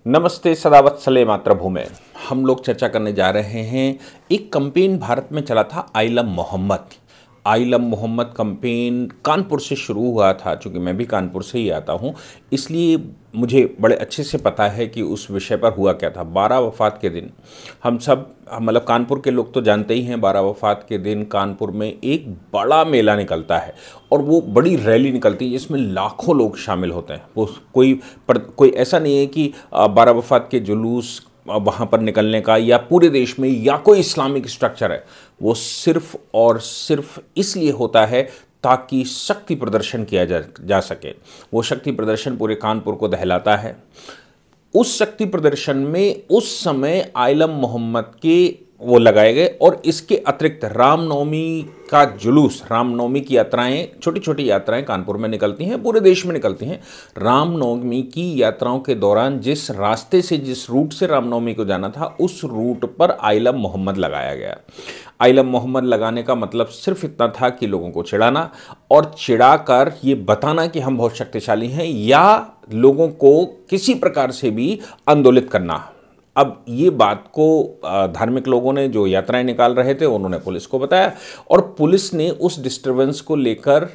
नमस्ते सदावत्सले मातृभूमि। हम लोग चर्चा करने जा रहे हैं। एक कैंपेन भारत में चला था, I love Mohammad campaign Kanpur से शुरू हुआ था। चूँकि मैं भी कानपुर से ही आता हूँ, इसलिए मुझे बड़े अच्छे से पता है कि उस विषय पर हुआ क्या था। 12 वफ़ात के दिन हम सब, मतलब कानपुर के लोग तो जानते ही हैं, 12 वफ़ात के दिन कानपुर में एक बड़ा मेला निकलता है और वो बड़ी रैली निकलती है जिसमें लाखों लोग शामिल होते हैं। वो कोई ऐसा नहीं है कि 12 वफ़ात के जुलूस वहाँ पर निकलने का या पूरे देश में या कोई इस्लामिक स्ट्रक्चर है। वो सिर्फ और सिर्फ इसलिए होता है ताकि शक्ति प्रदर्शन किया जा सके। वो शक्ति प्रदर्शन पूरे कानपुर को दहलाता है। उस शक्ति प्रदर्शन में उस समय आई लव मोहम्मद के वो लगाए गए और इसके अतिरिक्त रामनवमी का जुलूस, रामनवमी की यात्राएं, छोटी छोटी यात्राएं कानपुर में निकलती हैं, पूरे देश में निकलती हैं। रामनवमी की यात्राओं के दौरान जिस रास्ते से, जिस रूट से रामनवमी को जाना था, उस रूट पर आई लव मोहम्मद लगाया गया। आई लव मोहम्मद लगाने का मतलब सिर्फ इतना था कि लोगों को चिढ़ाना और चिढ़ाकर ये बताना कि हम बहुत शक्तिशाली हैं, या लोगों को किसी प्रकार से भी आंदोलित करना। अब ये बात को धार्मिक लोगों ने, जो यात्राएं निकाल रहे थे, उन्होंने पुलिस को बताया और पुलिस ने उस डिस्टरबेंस को लेकर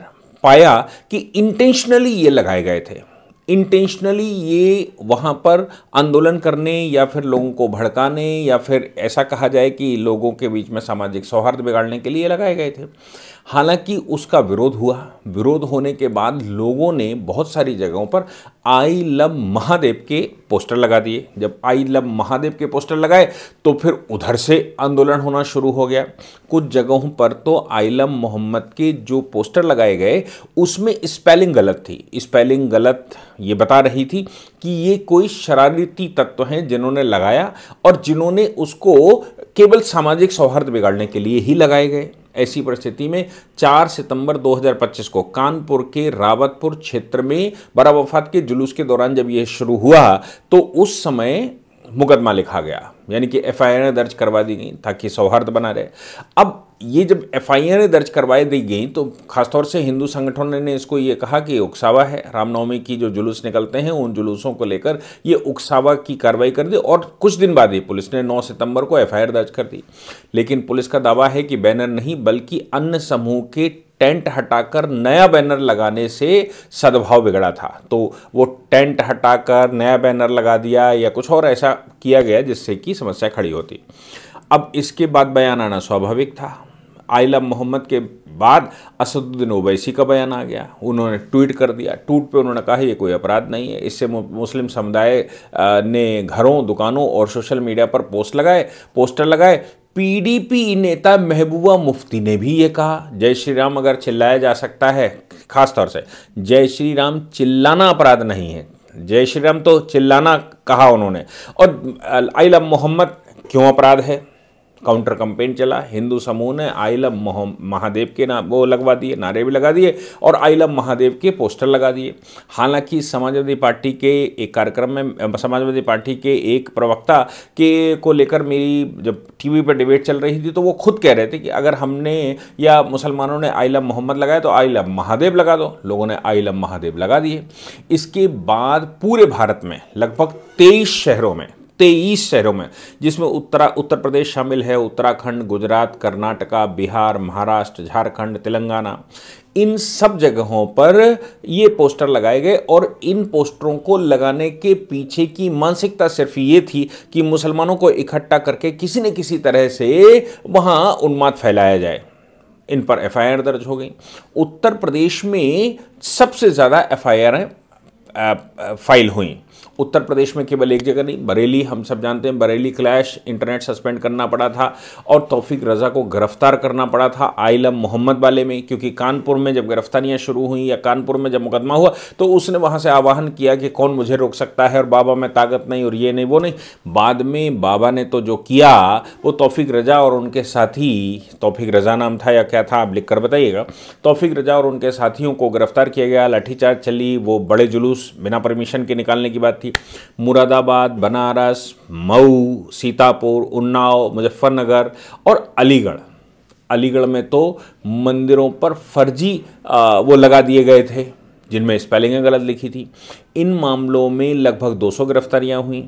पाया कि इंटेंशनली ये लगाए गए थे। इंटेंशनली ये वहाँ पर आंदोलन करने या फिर लोगों को भड़काने या फिर ऐसा कहा जाए कि लोगों के बीच में सामाजिक सौहार्द बिगाड़ने के लिए लगाए गए थे। हालांकि उसका विरोध हुआ। विरोध होने के बाद लोगों ने बहुत सारी जगहों पर आई लव महादेव के पोस्टर लगा दिए। जब आई लव महादेव के पोस्टर लगाए तो फिर उधर से आंदोलन होना शुरू हो गया। कुछ जगहों पर तो आई लव मोहम्मद के जो पोस्टर लगाए गए उसमें स्पेलिंग गलत थी। स्पेलिंग गलत ये बता रही थी कि ये कोई शरारती तत्व हैं जिन्होंने लगाया और जिन्होंने उसको केवल सामाजिक सौहार्द बिगाड़ने के लिए ही लगाए गए। ऐसी परिस्थिति में 4 सितंबर 2025 को कानपुर के रावतपुर क्षेत्र में 12 वफ़ात के जुलूस के दौरान जब यह शुरू हुआ तो उस समय मुकदमा लिखा गया, यानी कि एफआईआर दर्ज करवा दी गई ताकि सौहार्द बना रहे। अब ये जब एफआईआर दर्ज करवाई दी गई तो खासतौर से हिंदू संगठनों ने इसको ये कहा कि उकसावा है। रामनवमी की जो जुलूस निकलते हैं उन जुलूसों को लेकर ये उकसावा की कार्रवाई कर दी और कुछ दिन बाद ही पुलिस ने 9 सितंबर को एफआईआर दर्ज कर दी। लेकिन पुलिस का दावा है कि बैनर नहीं बल्कि अन्य समूह के टेंट हटाकर नया बैनर लगाने से सद्भाव बिगड़ा था। तो वो टेंट हटाकर नया बैनर लगा दिया या कुछ और ऐसा किया गया जिससे कि समस्या खड़ी होती। अब इसके बाद बयान आना स्वाभाविक था। आई लव मोहम्मद के बाद असदुद्दीन ओवैसी का बयान आ गया। उन्होंने ट्वीट कर दिया। ट्वीट पे उन्होंने कहा ये कोई अपराध नहीं है। इससे मुस्लिम समुदाय ने घरों, दुकानों और सोशल मीडिया पर पोस्टर लगाए। पीडीपी नेता महबूबा मुफ्ती ने भी ये कहा, जय श्री राम अगर चिल्लाया जा सकता है, खासतौर से जय श्री राम चिल्लाना अपराध नहीं है। जय श्री राम तो चिल्लाना कहा उन्होंने। और आई लव मोहम्मद क्यों अपराध है? काउंटर कैंपेन चला। हिंदू समूह ने आई लव महादेव के वो लगवा दिए, नारे भी लगा दिए और आई लव महादेव के पोस्टर लगा दिए। हालांकि समाजवादी पार्टी के एक कार्यक्रम में समाजवादी पार्टी के एक प्रवक्ता के को लेकर मेरी जब टीवी पर डिबेट चल रही थी तो वो खुद कह रहे थे कि अगर हमने या मुसलमानों ने आई लव मोहम्मद लगाया तो आई लव महादेव लगा दो। लोगों ने आई लव महादेव लगा दिए। इसके बाद पूरे भारत में लगभग 23 शहरों में, जिसमें उत्तर प्रदेश शामिल है, उत्तराखंड, गुजरात, कर्नाटका, बिहार, महाराष्ट्र, झारखंड, तेलंगाना, इन सब जगहों पर ये पोस्टर लगाए गए। और इन पोस्टरों को लगाने के पीछे की मानसिकता सिर्फ ये थी कि मुसलमानों को इकट्ठा करके किसी न किसी तरह से वहाँ उन्माद फैलाया जाए। इन पर एफआईआर दर्ज हो गई। उत्तर प्रदेश में सबसे ज़्यादा एफआईआर फाइल हुई। उत्तर प्रदेश में केवल एक जगह नहीं, बरेली, हम सब जानते हैं बरेली क्लैश, इंटरनेट सस्पेंड करना पड़ा था और तौफीक रज़ा को गिरफ्तार करना पड़ा था आई लव मोहम्मद वाले में। क्योंकि कानपुर में जब गिरफ्तारियां शुरू हुई या कानपुर में जब मुकदमा हुआ तो उसने वहां से आह्वान किया कि कौन मुझे रोक सकता है और बाबा में ताकत नहीं और ये नहीं वो नहीं। बाद में बाबा ने तो जो किया वो तौफीक रज़ा और उनके साथी, तौफीक रज़ा नाम था या क्या था आप लिख कर बताइएगा, तौफीक रज़ा और उनके साथियों को गिरफ्तार किया गया। लाठीचार्ज चली। वो बड़े जुलूस बिना परमिशन के निकालने की बात थी। मुरादाबाद, बनारस, मऊ, सीतापुर, उन्नाव, मुजफ्फरनगर और अलीगढ़ में तो मंदिरों पर फर्जी वो लगा दिए गए थे जिनमें स्पेलिंगें गलत लिखी थी। इन मामलों में लगभग 200 गिरफ्तारियां हुई।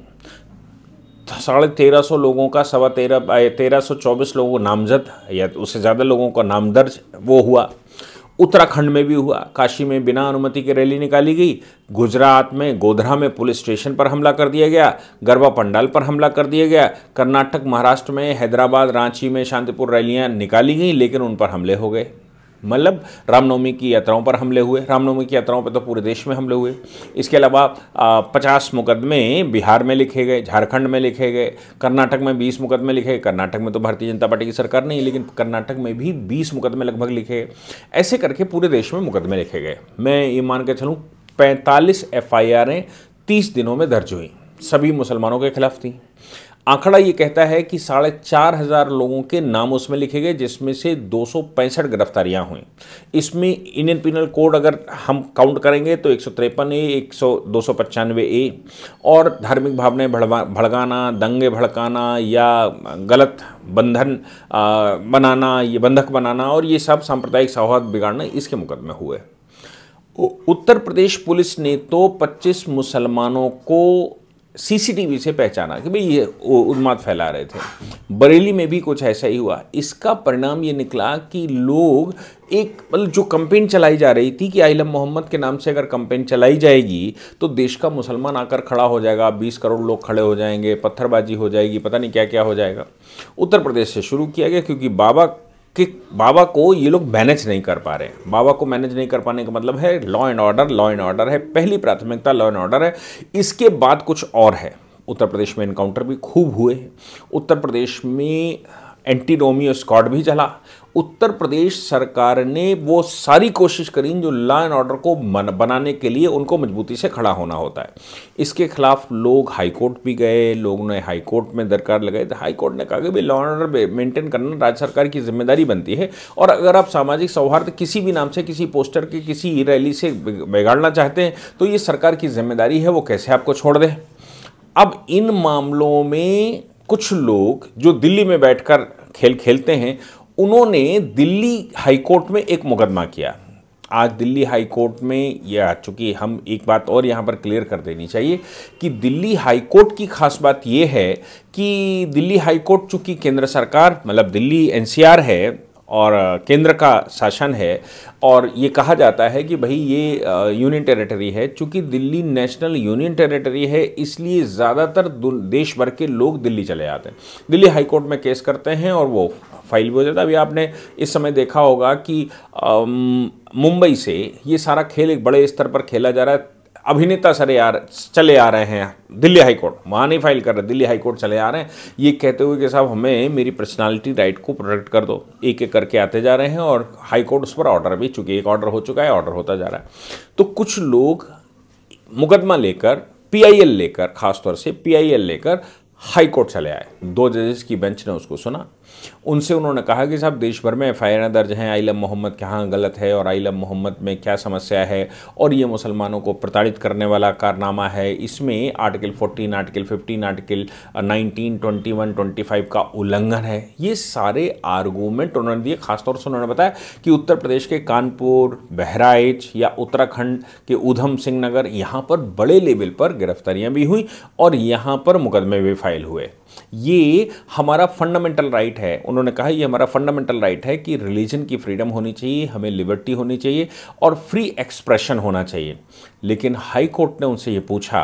1350 लोगों का 1324 लोगों को नामजद या उससे ज़्यादा लोगों का नाम दर्ज वो हुआ। उत्तराखंड में भी हुआ। काशी में बिना अनुमति के रैली निकाली गई। गुजरात में गोधरा में पुलिस स्टेशन पर हमला कर दिया गया। गरबा पंडाल पर हमला कर दिया गया। कर्नाटक, महाराष्ट्र में, हैदराबाद, रांची में शांतिपूर्ण रैलियां निकाली गई, लेकिन उन पर हमले हो गए। मतलब रामनवमी की यात्राओं पर हमले हुए। रामनवमी की यात्राओं पर तो पूरे देश में हमले हुए। इसके अलावा 50 मुकदमे बिहार में लिखे गए, झारखंड में लिखे गए, कर्नाटक में 20 मुकदमे लिखे गए। कर्नाटक में तो भारतीय जनता पार्टी की सरकार नहीं, लेकिन कर्नाटक में भी 20 मुकदमे लगभग लिखे गए। ऐसे करके पूरे देश में मुकदमे लिखे गए। मैं ये मान के चलूँ 45 FIR 30 दिनों में दर्ज हुई, सभी मुसलमानों के खिलाफ थी। आंकड़ा ये कहता है कि 4500 लोगों के नाम उसमें लिखे गए, जिसमें से 265 गिरफ्तारियां हुई। इसमें इंडियन पिनल कोड अगर हम काउंट करेंगे तो 153A, 295A और धार्मिक भावनाएं भड़काना, दंगे भड़काना या गलत बंधन बनाना, ये बंधक बनाना और ये सब सांप्रदायिक सौहार्द बिगाड़ना, इसके मुकदमे हुए। उत्तर प्रदेश पुलिस ने तो 25 मुसलमानों को CCTV से पहचाना कि भाई ये उन्माद फैला रहे थे। बरेली में भी कुछ ऐसा ही हुआ। इसका परिणाम ये निकला कि लोग एक मतलब जो कैंपेन चलाई जा रही थी कि आइलम मोहम्मद के नाम से अगर कैंपेन चलाई जाएगी तो देश का मुसलमान आकर खड़ा हो जाएगा, 20 करोड़ लोग खड़े हो जाएंगे, पत्थरबाजी हो जाएगी, पता नहीं क्या क्या हो जाएगा। उत्तर प्रदेश से शुरू किया गया क्योंकि बाबा को ये लोग मैनेज नहीं कर पा रहे। बाबा को मैनेज नहीं कर पाने का मतलब है लॉ एंड ऑर्डर है, पहली प्राथमिकता लॉ एंड ऑर्डर है, इसके बाद कुछ और है। उत्तर प्रदेश में एनकाउंटर भी खूब हुए। उत्तर प्रदेश में एंटी रोमियो स्क्वाड भी चला। उत्तर प्रदेश सरकार ने वो सारी कोशिश करी जो लॉ एंड ऑर्डर को बनाने के लिए उनको मजबूती से खड़ा होना होता है। इसके खिलाफ लोग हाई कोर्ट भी गए, लोगों ने हाई कोर्ट में दरकार लगाई तो हाई कोर्ट ने कहा कि भाई लॉ एंड ऑर्डर मेंटेन करना राज्य सरकार की जिम्मेदारी बनती है, और अगर आप सामाजिक सौहार्द किसी भी नाम से, किसी पोस्टर के, किसी रैली से बिगाड़ना चाहते हैं तो ये सरकार की जिम्मेदारी है, वो कैसे आपको छोड़ दे। अब इन मामलों में कुछ लोग जो दिल्ली में बैठकर खेल खेलते हैं, उन्होंने दिल्ली हाई कोर्ट में एक मुकदमा किया। आज दिल्ली हाई कोर्ट में यह, चूंकि हम एक बात और यहाँ पर क्लियर कर देनी चाहिए कि दिल्ली हाई कोर्ट की खास बात यह है कि दिल्ली हाई कोर्ट चूंकि केंद्र सरकार मतलब दिल्ली NCR है और केंद्र का शासन है, और ये कहा जाता है कि भाई ये यूनियन टेरिटरी है। चूंकि दिल्ली नेशनल यूनियन टेरिटरी है, इसलिए ज़्यादातर देश भर के लोग दिल्ली चले आते हैं, दिल्ली हाई कोर्ट में केस करते हैं और वो फाइल भी हो जाता है। अभी आपने इस समय देखा होगा कि मुंबई से ये सारा खेल एक बड़े स्तर पर खेला जा रहा है। अभिनेता चले आ रहे हैं दिल्ली हाई कोर्ट, वहाँ नहीं फाइल कर रहे, दिल्ली हाई कोर्ट चले आ रहे हैं, ये कहते हुए कि साहब हमें मेरी पर्सनालिटी राइट को प्रोटेक्ट कर दो। एक एक करके आते जा रहे हैं और हाई कोर्ट उस पर ऑर्डर भी, चूंकि एक ऑर्डर हो चुका है, ऑर्डर होता जा रहा है। तो कुछ लोग मुकदमा लेकर, PIL लेकर, खासतौर से PIL लेकर हाई कोर्ट चले आए। 2 जजेस की बेंच ने उसको सुना। उनसे उन्होंने कहा कि साहब देश भर में FIR दर्ज हैं, आइलम मोहम्मद कहाँ गलत है और आइलम मोहम्मद में क्या समस्या है, और ये मुसलमानों को प्रताड़ित करने वाला कारनामा है। इसमें आर्टिकल 14, आर्टिकल 15, आर्टिकल 19, 21, 25 का उल्लंघन है। ये सारे आर्गूमेंट उन्होंने दिए। खासतौर से उन्होंने बताया कि उत्तर प्रदेश के कानपुर, बहराइच या उत्तराखंड के ऊधम सिंह नगर, यहाँ पर बड़े लेवल पर गिरफ्तारियाँ भी हुई और यहाँ पर मुकदमे भी फाइल हुए। ये हमारा फंडामेंटल राइट है। उन्होंने कहा ये हमारा फंडामेंटल राइट है कि रिलीजन की फ्रीडम होनी चाहिए, हमें लिबर्टी होनी चाहिए और फ्री एक्सप्रेशन होना चाहिए। लेकिन हाई कोर्ट ने उनसे ये पूछा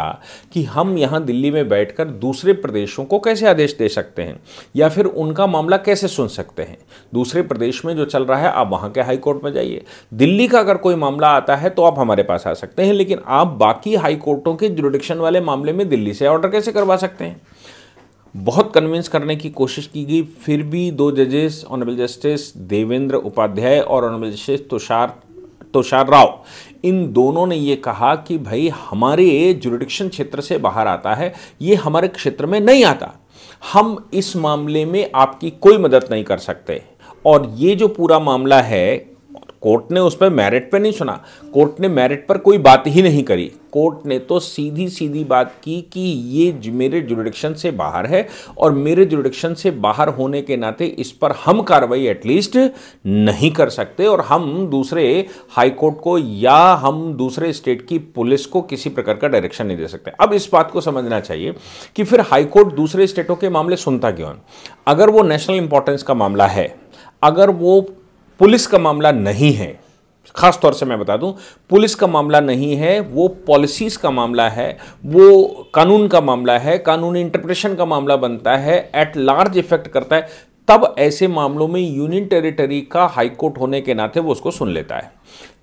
कि हम यहाँ दिल्ली में बैठकर दूसरे प्रदेशों को कैसे आदेश दे सकते हैं या फिर उनका मामला कैसे सुन सकते हैं। दूसरे प्रदेश में जो चल रहा है आप वहाँ के हाई कोर्ट में जाइए। दिल्ली का अगर कोई मामला आता है तो आप हमारे पास आ सकते हैं, लेकिन आप बाकी हाई कोर्टों के जुरिडिक्शन वाले मामले में दिल्ली से ऑर्डर कैसे करवा सकते हैं। बहुत कन्विंस करने की कोशिश की गई, फिर भी 2 जजेस ऑनरेबल जस्टिस देवेंद्र उपाध्याय और ऑनरेबल जस्टिस तुषार राव, इन दोनों ने ये कहा कि भाई हमारे जुरिडिक्शन क्षेत्र से बाहर आता है, ये हमारे क्षेत्र में नहीं आता, हम इस मामले में आपकी कोई मदद नहीं कर सकते। और ये जो पूरा मामला है, कोर्ट ने उस पर मेरिट पे नहीं सुना, कोर्ट ने मेरिट पर कोई बात ही नहीं करी। कोर्ट ने तो सीधी सीधी बात की कि ये मेरे जुरिडिक्शन से बाहर है और मेरे जुरिडिक्शन से बाहर होने के नाते इस पर हम कार्रवाई एटलीस्ट नहीं कर सकते और हम दूसरे हाई कोर्ट को या हम दूसरे स्टेट की पुलिस को किसी प्रकार का डायरेक्शन नहीं दे सकते। अब इस बात को समझना चाहिए कि फिर हाई कोर्ट दूसरे स्टेटों के मामले सुनता क्यों है? अगर वो नेशनल इंपॉर्टेंस का मामला है, अगर वो पुलिस का मामला नहीं है, खास तौर से मैं बता दूं, पुलिस का मामला नहीं है, वो पॉलिसीज का मामला है, वो कानून का मामला है, कानूनी इंटरप्रिटेशन का मामला बनता है, एट लार्ज इफेक्ट करता है, तब ऐसे मामलों में यूनियन टेरिटरी का हाई कोर्ट होने के नाते वो उसको सुन लेता है।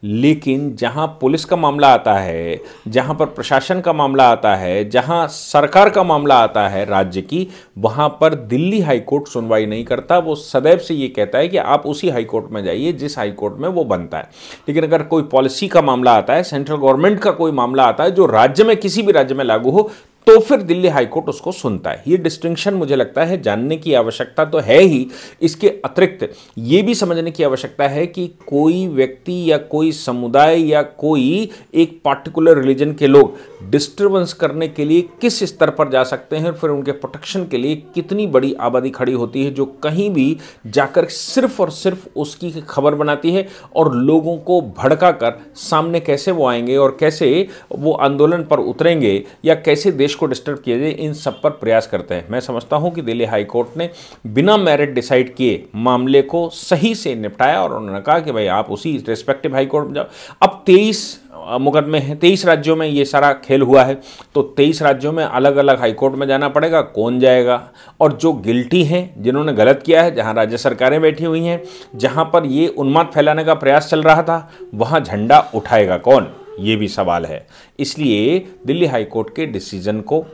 लेकिन जहां पुलिस का मामला आता है, जहां पर प्रशासन का मामला आता है, जहां सरकार का मामला आता है राज्य की, वहां पर दिल्ली हाई कोर्ट सुनवाई नहीं करता। वो सदैव से ये कहता है कि आप उसी हाई कोर्ट में जाइए जिस हाई कोर्ट में वो बनता है। लेकिन अगर कोई पॉलिसी का मामला आता है, सेंट्रल गवर्नमेंट का कोई मामला आता है जो राज्य में किसी भी राज्य में लागू हो, तो फिर दिल्ली हाईकोर्ट उसको सुनता है। ये डिस्टिंक्शन मुझे लगता है जानने की आवश्यकता तो है ही, इसके अतिरिक्त ये भी समझने की आवश्यकता है कि कोई व्यक्ति या कोई समुदाय या कोई एक पार्टिकुलर रिलीजन के लोग डिस्टर्बेंस करने के लिए किस स्तर पर जा सकते हैं, फिर उनके प्रोटेक्शन के लिए कितनी बड़ी आबादी खड़ी होती है जो कहीं भी जाकर सिर्फ और सिर्फ उसकी खबर बनाती है और लोगों को भड़का कर सामने कैसे वो आएंगे और कैसे वो आंदोलन पर उतरेंगे या कैसे देश को डिस्टर्ब किया जाए, इन सब पर प्रयास करते हैं। मैं समझता हूं कि दिल्ली हाई कोर्ट ने बिना मेरिट डिसाइड किए मामले को सही से निपटाया और उन्होंने कहा कि भाई आप उसी रिस्पेक्टिव हाई कोर्ट में जाओ। अब 23 मुकदमे हैं, 23 राज्यों में ये सारा खेल हुआ है, तो 23 राज्यों में अलग अलग हाई कोर्ट में जाना पड़ेगा। कौन जाएगा? और जो गिल्टी हैं, जिन्होंने गलत किया है, जहां राज्य सरकारें बैठी हुई हैं, जहां पर ये उन्माद फैलाने का प्रयास चल रहा था, वहां झंडा उठाएगा कौन? ये भी सवाल है। इसलिए दिल्ली हाई कोर्ट के डिसीजन को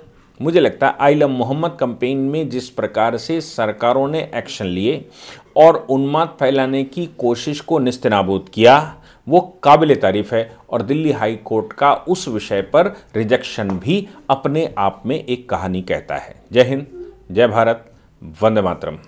मुझे लगता है आइलम मोहम्मद कैंपेन में जिस प्रकार से सरकारों ने एक्शन लिए और उन्माद फैलाने की कोशिश को निस्तेनाबूद किया, वो काबिल तारीफ है। और दिल्ली हाई कोर्ट का उस विषय पर रिजेक्शन भी अपने आप में एक कहानी कहता है। जय हिंद, जय भारत, वंदे मातरम।